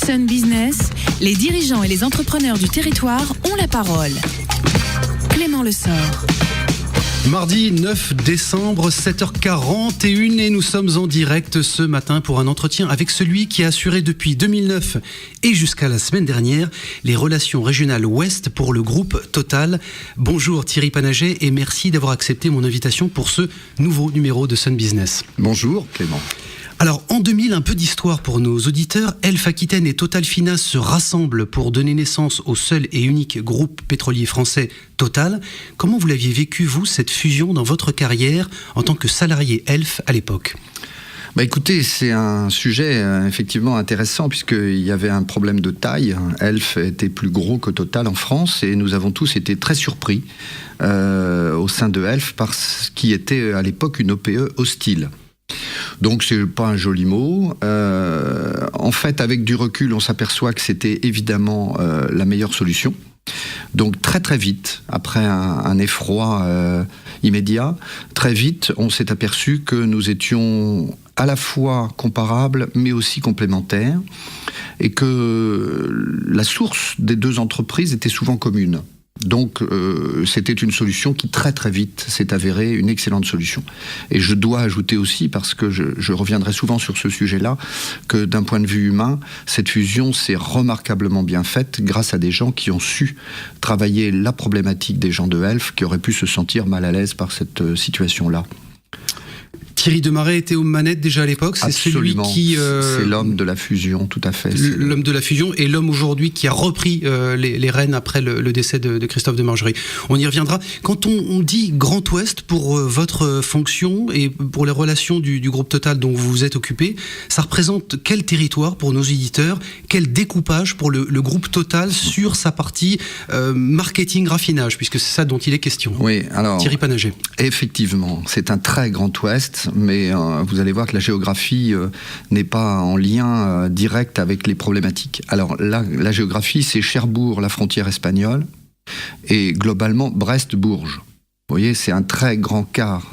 Sun Business, les dirigeants et les entrepreneurs du territoire ont la parole. Clément Lessort. Mardi 9 décembre, 7h41 et nous sommes en direct ce matin pour un entretien avec celui qui a assuré depuis 2009 et jusqu'à la semaine dernière les relations régionales Ouest pour le groupe Total. Bonjour Thierry Panaget et merci d'avoir accepté mon invitation pour ce nouveau numéro de Sun Business. Bonjour Clément. Alors, en 2000, un peu d'histoire pour nos auditeurs. Elf Aquitaine et Total Finas se rassemblent pour donner naissance au seul et unique groupe pétrolier français Total. Comment vous l'aviez vécu, vous, cette fusion dans votre carrière en tant que salarié Elf à l'époque ? Écoutez, c'est un sujet effectivement intéressant puisqu'il y avait un problème de taille. Elf était plus gros que Total en France et nous avons tous été très surpris au sein de Elf par ce qui était à l'époque une OPE hostile. Donc c'est pas un joli mot. En fait, avec du recul, on s'aperçoit que c'était évidemment la meilleure solution. Donc très très vite, après un effroi immédiat, très vite, on s'est aperçu que nous étions à la fois comparables, mais aussi complémentaires, et que la source des deux entreprises était souvent commune. Donc c'était une solution qui très très vite s'est avérée une excellente solution. Et je dois ajouter aussi, parce que je reviendrai souvent sur ce sujet-là, que d'un point de vue humain, cette fusion s'est remarquablement bien faite grâce à des gens qui ont su travailler la problématique des gens de Elf qui auraient pu se sentir mal à l'aise par cette situation-là. Thierry Desmarais était aux manettes déjà à l'époque. C'est Absolument. Celui qui, c'est l'homme de la fusion, tout à fait. L'homme de la fusion et l'homme aujourd'hui qui a repris les rênes après le décès de Christophe Demargerie. On y reviendra. Quand on dit Grand Ouest pour votre fonction et pour les relations du groupe Total dont vous vous êtes occupé, ça représente quel territoire pour nos éditeurs, quel découpage pour le groupe Total sur sa partie marketing raffinage, puisque c'est ça dont il est question. Oui, alors Thierry Panaget. Effectivement, c'est un très grand Ouest. Mais vous allez voir que la géographie n'est pas en lien direct avec les problématiques. Alors la géographie, c'est Cherbourg, la frontière espagnole, et globalement Brest-Bourges. Vous voyez, c'est un très grand quart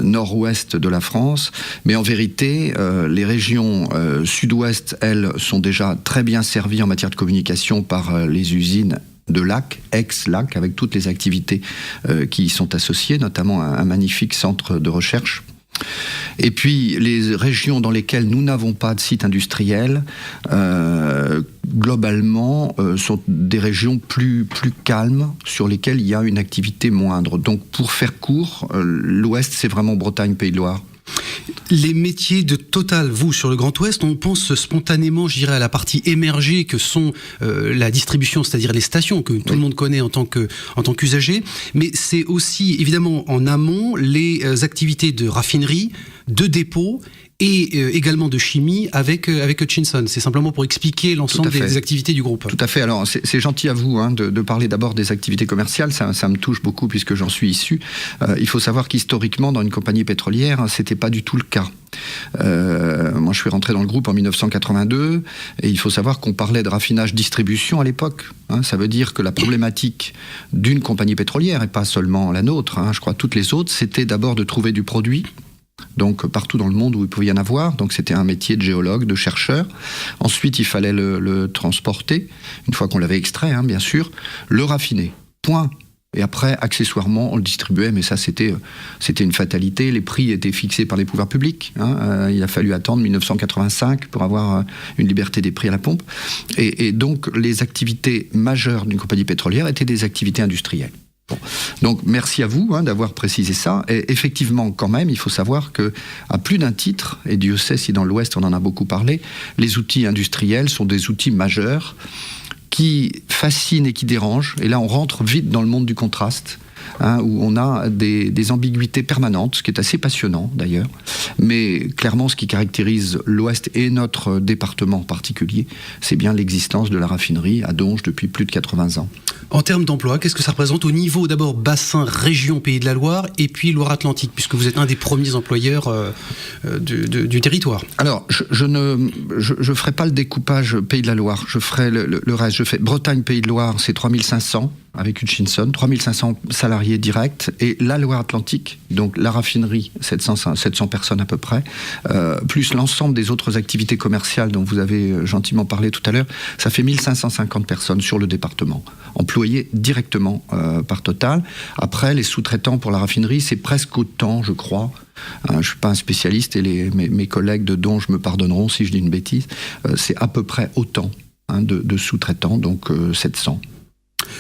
nord-ouest de la France. Mais en vérité, les régions sud-ouest, elles, sont déjà très bien servies en matière de communication par les usines de Lac, ex-Lac, avec toutes les activités qui y sont associées, notamment un magnifique centre de recherche. Et puis les régions dans lesquelles nous n'avons pas de site industriel, globalement, sont des régions plus calmes, sur lesquelles il y a une activité moindre. Donc pour faire court, l'Ouest, c'est vraiment Bretagne, Pays de Loire. Les métiers de Total, vous, sur le Grand Ouest, on pense spontanément, je dirais, à la partie émergée que sont la distribution, c'est-à-dire les stations que tout le monde connaît en tant qu'usager, mais c'est aussi, évidemment, en amont, les activités de raffinerie, de dépôt et également de chimie avec Hutchinson. C'est simplement pour expliquer l'ensemble des activités du groupe. Tout à fait. Alors, c'est gentil à vous de parler d'abord des activités commerciales. Ça me touche beaucoup puisque j'en suis issu. Il faut savoir qu'historiquement, dans une compagnie pétrolière, c'était pas du tout le cas. Moi, je suis rentré dans le groupe en 1982 et il faut savoir qu'on parlait de raffinage-distribution à l'époque. Ça veut dire que la problématique d'une compagnie pétrolière, et pas seulement la nôtre, je crois toutes les autres, c'était d'abord de trouver du produit. Donc partout dans le monde où il pouvait y en avoir. Donc c'était un métier de géologue, de chercheur. Ensuite, il fallait le transporter, une fois qu'on l'avait extrait, bien sûr, le raffiner. Point. Et après, accessoirement, on le distribuait, mais ça, c'était une fatalité. Les prix étaient fixés par les pouvoirs publics. Il a fallu attendre 1985 pour avoir une liberté des prix à la pompe. Et donc, les activités majeures d'une compagnie pétrolière étaient des activités industrielles. Bon. Donc merci à vous d'avoir précisé ça. Et effectivement, quand même, il faut savoir que à plus d'un titre, et Dieu sait si dans l'Ouest on en a beaucoup parlé, les outils industriels sont des outils majeurs qui fascinent et qui dérangent. Et là, on rentre vite dans le monde du contraste. Où on a des ambiguïtés permanentes, ce qui est assez passionnant d'ailleurs. Mais clairement, ce qui caractérise l'Ouest et notre département en particulier, c'est bien l'existence de la raffinerie à Donges depuis plus de 80 ans. En termes d'emploi, qu'est-ce que ça représente au niveau d'abord bassin, région, Pays de la Loire et puis Loire-Atlantique, puisque vous êtes un des premiers employeurs du territoire? Alors, je ferai pas le découpage Pays de la Loire, je ferai le reste. Je fais Bretagne, Pays de Loire, c'est 3500. avec Hutchinson, 3500 salariés directs, et la Loire-Atlantique, donc la raffinerie, 700 personnes à peu près, plus l'ensemble des autres activités commerciales dont vous avez gentiment parlé tout à l'heure, ça fait 1550 personnes sur le département, employées directement par Total. Après, les sous-traitants pour la raffinerie, c'est presque autant, je crois. Je ne suis pas un spécialiste, et mes collègues de Donge me pardonneront si je dis une bêtise, c'est à peu près autant de sous-traitants, donc 700.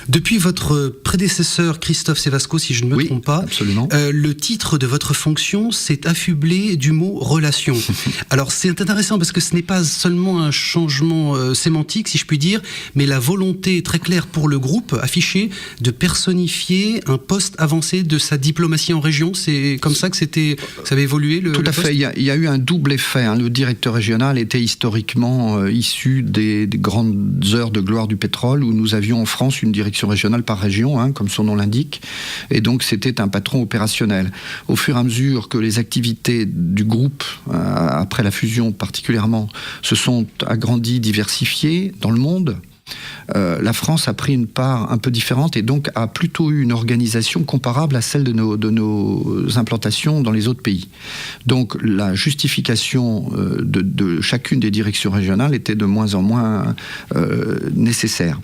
Depuis votre prédécesseur Christophe Sévasco, si je ne me trompe pas, absolument. Le titre de votre fonction s'est affublé du mot relation. Alors c'est intéressant parce que ce n'est pas seulement un changement sémantique, si je puis dire, mais la volonté très claire pour le groupe affichée de personnifier un poste avancé de sa diplomatie en région. C'est comme ça que ça avait évolué Tout à fait. Il y a eu un double effet. Le directeur régional était historiquement issu des grandes heures de gloire du pétrole, où nous avions en France une direction régionale par région, comme son nom l'indique, et donc c'était un patron opérationnel. Au fur et à mesure que les activités du groupe, après la fusion particulièrement, se sont agrandies, diversifiées dans le monde, la France a pris une part un peu différente et donc a plutôt eu une organisation comparable à celle de nos implantations dans les autres pays. Donc la justification de chacune des directions régionales était de moins en moins nécessaire.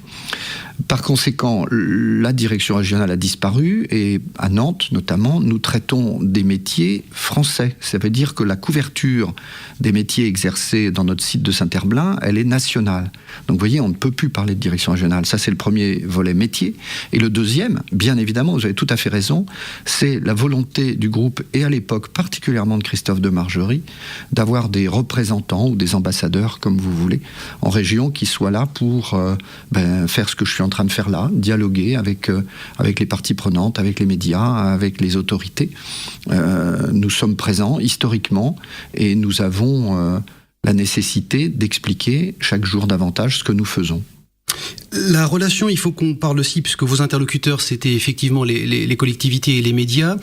Par conséquent, la direction régionale a disparu et à Nantes notamment, nous traitons des métiers français. Ça veut dire que la couverture des métiers exercés dans notre site de Saint-Herblain, elle est nationale. Donc vous voyez, on ne peut plus parler de direction régionale. Ça, c'est le premier volet métier. Et le deuxième, bien évidemment, vous avez tout à fait raison, c'est la volonté du groupe, et à l'époque particulièrement de Christophe de Margerie, d'avoir des représentants ou des ambassadeurs, comme vous voulez, en région qui soient là pour faire ce que je suis en train de faire là, dialoguer avec les parties prenantes, avec les médias, avec les autorités. Nous sommes présents historiquement et nous avons la nécessité d'expliquer chaque jour davantage ce que nous faisons. La relation, il faut qu'on parle aussi, puisque vos interlocuteurs, c'était effectivement les collectivités et les médias,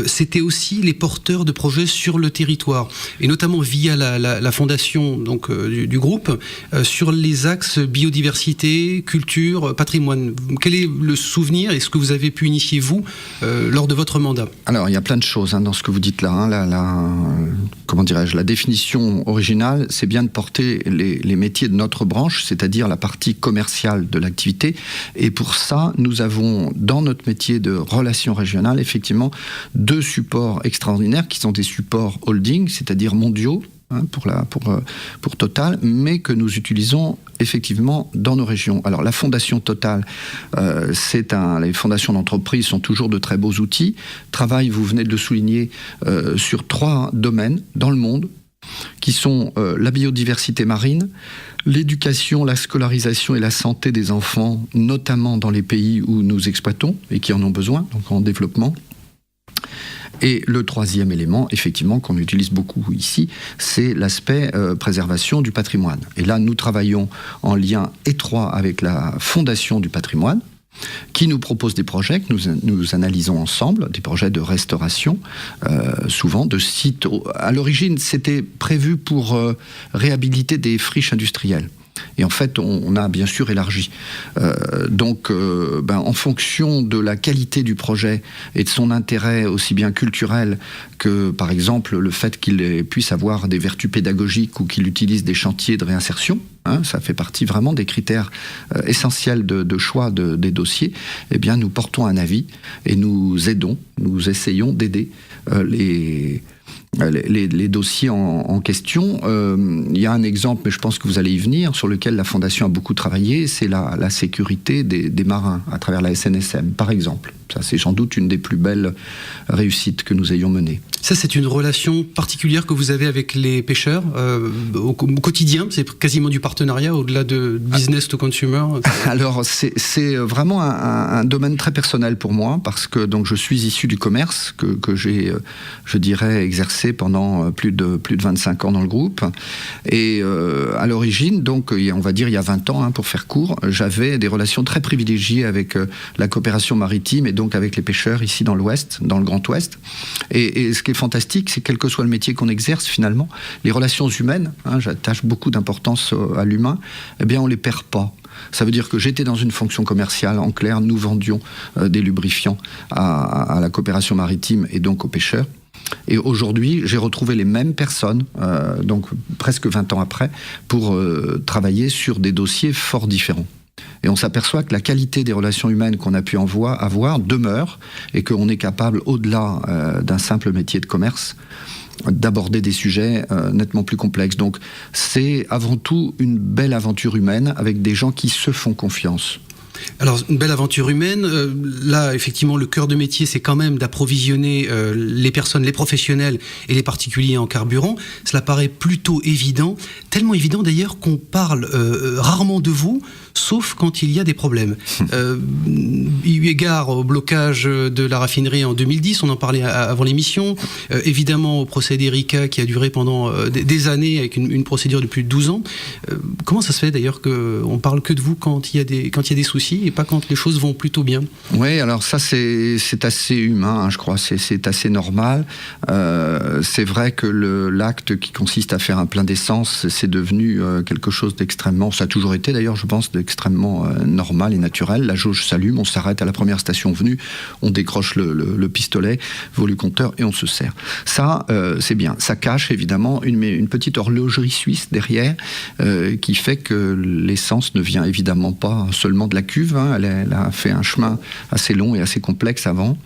c'était aussi les porteurs de projets sur le territoire, et notamment via la fondation donc, du groupe, sur les axes biodiversité, culture, patrimoine. Quel est le souvenir et ce que vous avez pu initier, vous, lors de votre mandat ? Alors, il y a plein de choses dans ce que vous dites là. La définition originale, c'est bien de porter les métiers de notre branche, c'est-à-dire la partie commerciale de l'activité. Et pour ça, nous avons, dans notre métier de relations régionales, effectivement, 2 supports extraordinaires qui sont des supports holding, c'est-à-dire mondiaux, pour Total, mais que nous utilisons effectivement dans nos régions. Alors la fondation Total, les fondations d'entreprise sont toujours de très beaux outils, travaillent, vous venez de le souligner, sur 3 domaines dans le monde, qui sont la biodiversité marine, l'éducation, la scolarisation et la santé des enfants, notamment dans les pays où nous exploitons et qui en ont besoin, donc en développement. Et le 3e élément, effectivement, qu'on utilise beaucoup ici, c'est l'aspect préservation du patrimoine. Et là, nous travaillons en lien étroit avec la Fondation du patrimoine, qui nous propose des projets que nous analysons ensemble, des projets de restauration, souvent de sites. À l'origine, c'était prévu pour réhabiliter des friches industrielles. Et en fait, on a bien sûr élargi. En fonction de la qualité du projet et de son intérêt aussi bien culturel que, par exemple, le fait qu'il puisse avoir des vertus pédagogiques ou qu'il utilise des chantiers de réinsertion, ça fait partie vraiment des critères essentiels de choix des dossiers, eh bien, nous portons un avis et nous essayons d'aider les dossiers en question. Il y a un exemple, mais je pense que vous allez y venir, sur lequel la Fondation a beaucoup travaillé, c'est la sécurité des marins à travers la SNSM, par exemple. Ça, c'est sans doute une des plus belles réussites que nous ayons menées. Ça, c'est une relation particulière que vous avez avec les pêcheurs au quotidien. C'est quasiment du partenariat au-delà de business to consumer. Alors, c'est vraiment un domaine très personnel pour moi, parce que donc, je suis issu du commerce que j'ai, je dirais, exercé pendant plus de 25 ans dans le groupe. Et à l'origine, donc, on va dire il y a 20 ans, pour faire court, j'avais des relations très privilégiées avec la coopération maritime et donc avec les pêcheurs ici dans l'Ouest, dans le Grand Ouest. Et ce qui est fantastique, c'est quel que soit le métier qu'on exerce finalement, les relations humaines, j'attache beaucoup d'importance à l'humain, eh bien on les perd pas. Ça veut dire que j'étais dans une fonction commerciale, en clair, nous vendions des lubrifiants à la coopération maritime et donc aux pêcheurs. Et aujourd'hui, j'ai retrouvé les mêmes personnes, donc presque 20 ans après, pour travailler sur des dossiers fort différents. Et on s'aperçoit que la qualité des relations humaines qu'on a pu avoir demeure et qu'on est capable, au-delà d'un simple métier de commerce, d'aborder des sujets nettement plus complexes. Donc c'est avant tout une belle aventure humaine avec des gens qui se font confiance. Alors, une belle aventure humaine. Là, effectivement, le cœur de métier, c'est quand même d'approvisionner les personnes, les professionnels et les particuliers en carburant. Cela paraît plutôt évident, tellement évident d'ailleurs qu'on parle rarement de vous, sauf quand il y a des problèmes. Eu égard au blocage de la raffinerie en 2010, on en parlait avant l'émission, évidemment au procès d'Erika qui a duré pendant des années avec une procédure de plus de 12 ans. Comment ça se fait d'ailleurs qu'on parle que de vous quand il y a des soucis et pas quand les choses vont plutôt bien? Oui, alors ça c'est assez humain, je crois, c'est assez normal. C'est vrai que l'acte qui consiste à faire un plein d'essence, c'est devenu quelque chose d'extrêmement, ça a toujours été d'ailleurs, je pense, d'extrêmement normal et naturel. La jauge s'allume, on s'arrête à la première station venue, on décroche le pistolet, volucompteur et on se sert. Ça, c'est bien. Ça cache évidemment une petite horlogerie suisse derrière qui fait que l'essence ne vient évidemment pas seulement de la cuve. Elle a fait un chemin assez long et assez complexe avant.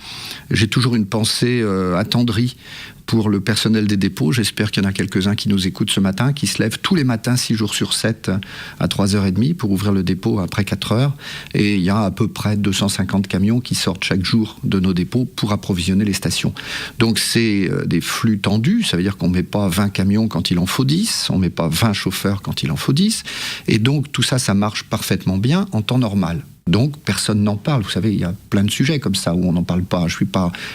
J'ai toujours une pensée attendrie pour le personnel des dépôts. J'espère qu'il y en a quelques-uns qui nous écoutent ce matin, qui se lèvent tous les matins 6 jours sur 7 à 3h30 pour ouvrir le dépôt après 4h. Et il y a à peu près 250 camions qui sortent chaque jour de nos dépôts pour approvisionner les stations. Donc c'est des flux tendus, ça veut dire qu'on ne met pas 20 camions quand il en faut 10, on ne met pas 20 chauffeurs quand il en faut 10. Et donc tout ça, ça marche parfaitement bien en temps normal. Donc, personne n'en parle. Vous savez, il y a plein de sujets comme ça où on n'en parle pas. Je ne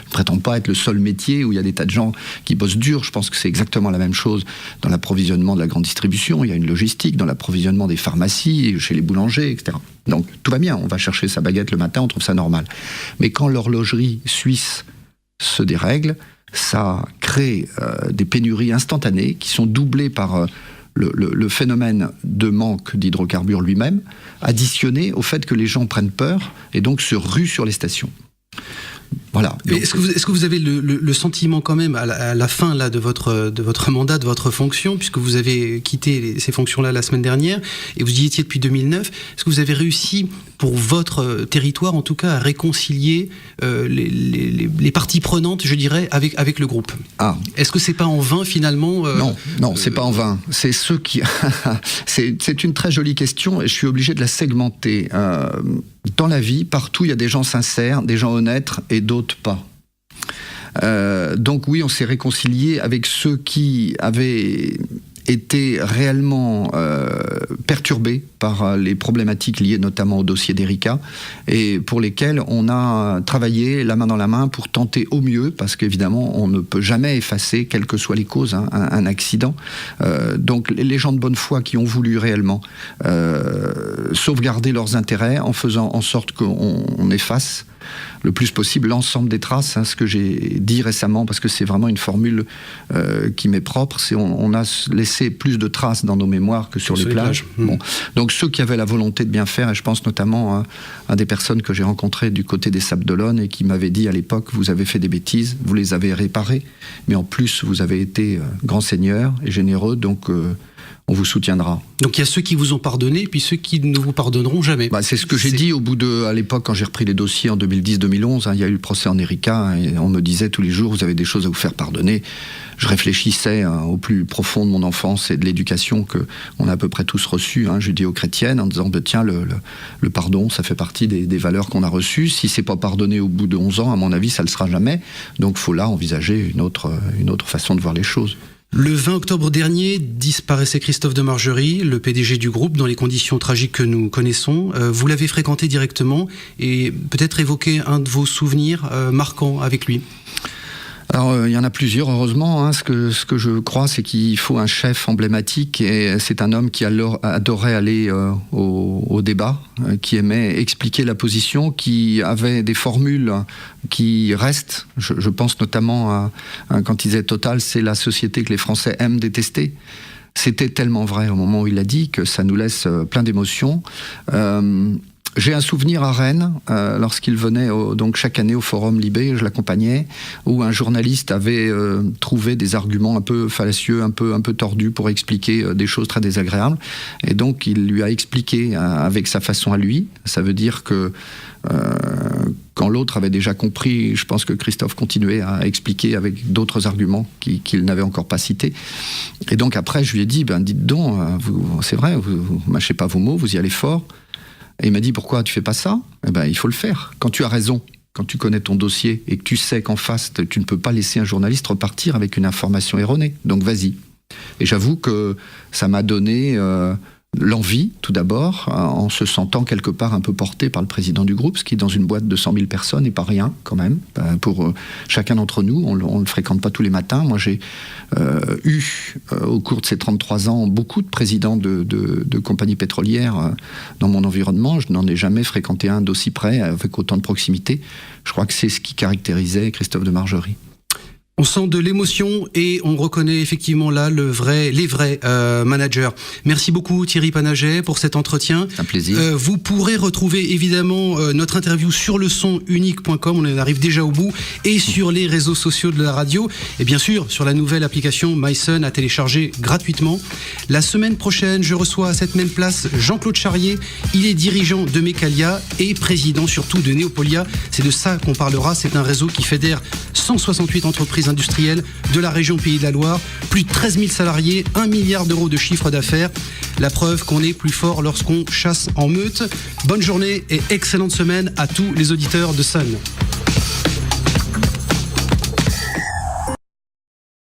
prétends pas être le seul métier où il y a des tas de gens qui bossent dur. Je pense que c'est exactement la même chose dans l'approvisionnement de la grande distribution. Il y a une logistique dans l'approvisionnement des pharmacies, chez les boulangers, etc. Donc, tout va bien. On va chercher sa baguette le matin, on trouve ça normal. Mais quand l'horlogerie suisse se dérègle, ça crée des pénuries instantanées qui sont doublées par le phénomène de manque d'hydrocarbures lui-même, additionné au fait que les gens prennent peur et donc se ruent sur les stations. Voilà. Mais est-ce que vous avez le sentiment quand même à la fin là de votre mandat, de votre fonction, puisque vous avez quitté ces fonctions-là la semaine dernière et vous y étiez depuis 2009, est-ce que vous avez réussi pour votre territoire en tout cas à réconcilier les parties prenantes, je dirais, avec le groupe? Est-ce que c'est pas en vain finalement? Non, c'est pas en vain. C'est ceux qui. c'est une très jolie question et je suis obligé de la segmenter. Dans la vie, partout, il y a des gens sincères, des gens honnêtes et d'autres pas. Donc oui, on s'est réconcilié avec ceux qui avaient été réellement perturbés par les problématiques liées notamment au dossier d'Erika et pour lesquels on a travaillé la main dans la main pour tenter au mieux, parce qu'évidemment on ne peut jamais effacer, quelles que soient les causes, un accident. Donc les gens de bonne foi qui ont voulu réellement sauvegarder leurs intérêts en faisant en sorte qu'on efface le plus possible l'ensemble des traces, ce que j'ai dit récemment, parce que c'est vraiment une formule qui m'est propre, c'est on a laissé plus de traces dans nos mémoires que sur les plages. Bon. Donc ceux qui avaient la volonté de bien faire, et je pense notamment à des personnes que j'ai rencontrées du côté des Sables d'Olonne et qui m'avaient dit à l'époque, vous avez fait des bêtises, vous les avez réparées, mais en plus vous avez été grand seigneur et généreux, donc on vous soutiendra. Donc il y a ceux qui vous ont pardonné, puis ceux qui ne vous pardonneront jamais. C'est ce que j'ai dit à l'époque, quand j'ai repris les dossiers en 2010-2011, il y a eu le procès en Erika, et on me disait tous les jours, vous avez des choses à vous faire pardonner. Je réfléchissais au plus profond de mon enfance et de l'éducation qu'on a à peu près tous reçue, judéo-chrétienne, en disant, tiens, le pardon, ça fait partie des valeurs qu'on a reçues. Si c'est pas pardonné au bout de 11 ans, à mon avis, ça le sera jamais. Donc faut là envisager une autre façon de voir les choses. Le 20 octobre dernier, disparaissait Christophe de Margerie, le PDG du groupe, dans les conditions tragiques que nous connaissons. Vous l'avez fréquenté directement et peut-être évoquer un de vos souvenirs marquants avec lui. Alors, il y en a plusieurs, heureusement. Ce que je crois, c'est qu'il faut un chef emblématique, et c'est un homme qui adorait aller au débat, qui aimait expliquer la position, qui avait des formules qui restent. Je pense notamment à quand il disait Total, c'est la société que les Français aiment détester. C'était tellement vrai au moment où il l'a dit que ça nous laisse plein d'émotions. J'ai un souvenir à Rennes, lorsqu'il venait donc chaque année au Forum Libé, je l'accompagnais, où un journaliste avait trouvé des arguments un peu fallacieux, un peu tordus pour expliquer des choses très désagréables. Et donc il lui a expliqué avec sa façon à lui. Ça veut dire que quand l'autre avait déjà compris, je pense que Christophe continuait à expliquer avec d'autres arguments qu'il n'avait encore pas cités. Et donc après, je lui ai dit, dites donc, c'est vrai, vous mâchez pas vos mots, vous y allez fort. Et il m'a dit, pourquoi tu fais pas ça ? Il faut le faire. Quand tu as raison, quand tu connais ton dossier et que tu sais qu'en face, tu ne peux pas laisser un journaliste repartir avec une information erronée. Donc vas-y. Et j'avoue que ça m'a donné l'envie, tout d'abord, en se sentant quelque part un peu porté par le président du groupe, ce qui, dans une boîte de 100 000 personnes, n'est pas rien, quand même. Pour chacun d'entre nous, on ne le fréquente pas tous les matins. Moi, j'ai eu, au cours de ces 33 ans, beaucoup de présidents de compagnies pétrolières dans mon environnement. Je n'en ai jamais fréquenté un d'aussi près, avec autant de proximité. Je crois que c'est ce qui caractérisait Christophe de Margerie. On sent de l'émotion et on reconnaît effectivement là les vrais managers. Merci beaucoup Thierry Panaget pour cet entretien. Un plaisir. Vous pourrez retrouver évidemment notre interview sur lesonunique.com, on en arrive déjà au bout, et sur les réseaux sociaux de la radio, et bien sûr sur la nouvelle application mySun à télécharger gratuitement. La semaine prochaine, je reçois à cette même place Jean-Claude Charrier. Il est dirigeant de Mecalia et président surtout de Neopolia. C'est de ça qu'on parlera. C'est un réseau qui fédère 168 entreprises industrielles de la région Pays de la Loire, plus de 13 000 salariés, 1 milliard d'euros de chiffre d'affaires. La preuve qu'on est plus fort lorsqu'on chasse en meute. Bonne journée et excellente semaine à tous les auditeurs de Sun.